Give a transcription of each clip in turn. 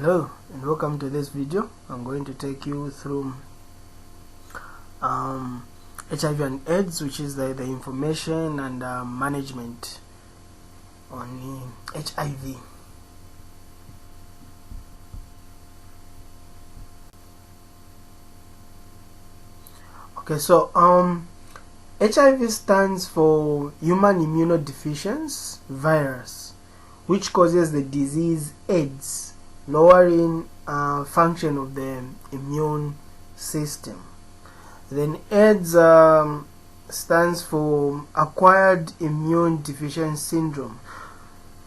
Hello and welcome to this video. I'm going to take you through HIV and AIDS, which is the information and management on HIV. Okay, so HIV stands for human immunodeficiency virus, which causes the disease AIDS, lowering function of the immune system. Then AIDS stands for acquired immune deficiency syndrome.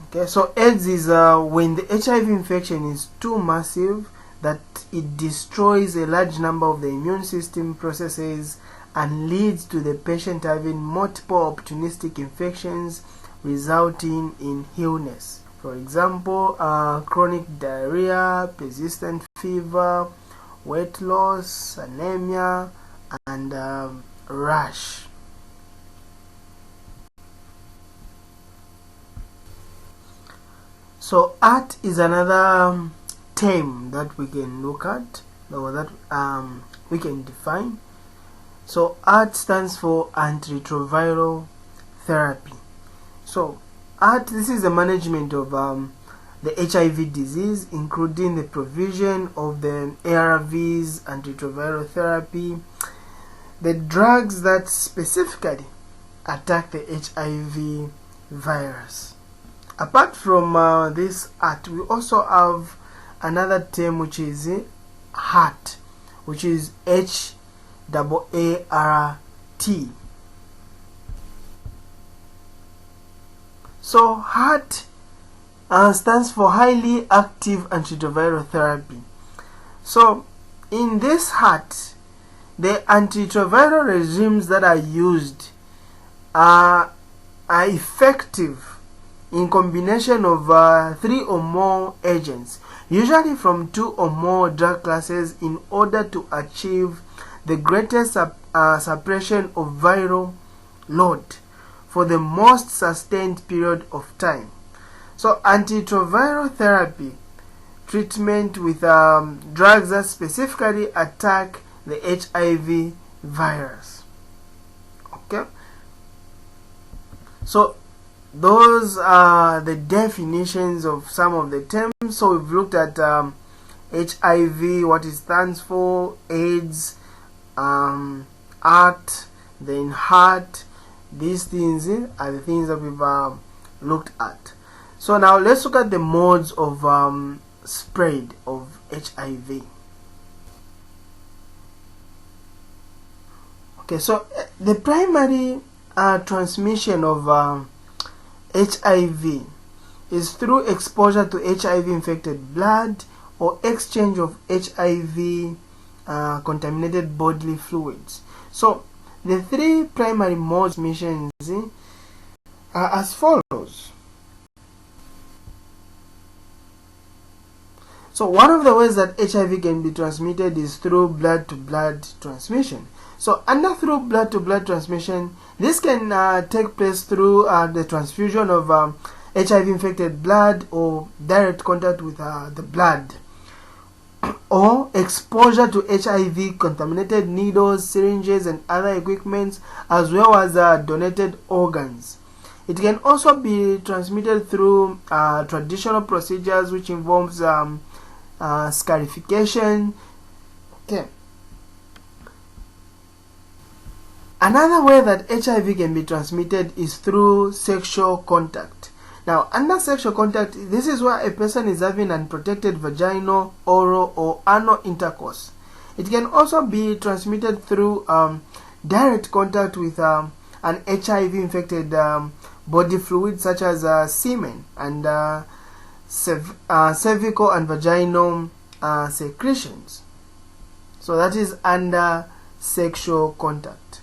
Okay, so AIDS is when the HIV infection is too massive that it destroys a large number of the immune system processes and leads to the patient having multiple opportunistic infections resulting in illness. For example, chronic diarrhea, persistent fever, weight loss, anemia, and rash. So ART is another term that we can look at, or that we can define. So ART stands for antiretroviral therapy. So ART, this is the management of the HIV disease, including the provision of the ARVs, antiretroviral therapy, the drugs that specifically attack the HIV virus. Apart from this ART, we also have another term which is HAART, which is HAART. So HAART stands for highly active antiretroviral therapy. So in this HAART, the antiretroviral regimes that are used are effective in combination of 3 or more agents, usually from 2 or more drug classes, in order to achieve the greatest suppression of viral load for the most sustained period of time. So antiretroviral therapy treatment with drugs that specifically attack the HIV virus. Okay, so those are the definitions of some of the terms. So we've looked at HIV, what it stands for, AIDS, ART, then HAART. These things are the things that we've looked at. So now let's look at the modes of spread of HIV. Okay, so the primary transmission of HIV is through exposure to HIV infected blood or exchange of HIV contaminated bodily fluids. So the 3 primary modes of transmission are as follows. So one of the ways that HIV can be transmitted is through blood-to-blood transmission. So under through blood-to-blood transmission, this can take place through the transfusion of HIV-infected blood or direct contact with the blood, or exposure to HIV-contaminated needles, syringes, and other equipment, as well as donated organs. It can also be transmitted through traditional procedures, which involves scarification. Okay. Another way that HIV can be transmitted is through sexual contact. Now, under sexual contact, this is where a person is having unprotected vaginal, oral, or anal intercourse. It can also be transmitted through direct contact with an HIV-infected body fluid, such as semen and cervical and vaginal secretions. So that is under sexual contact.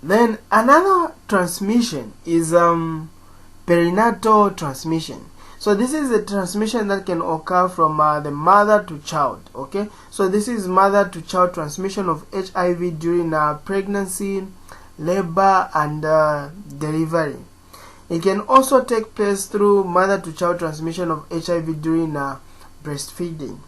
Then another transmission is perinatal transmission. So this is a transmission that can occur from the mother to child. Okay, so this is mother to child transmission of HIV during pregnancy, labor, and delivery. It can also take place through mother-to-child transmission of HIV during breastfeeding.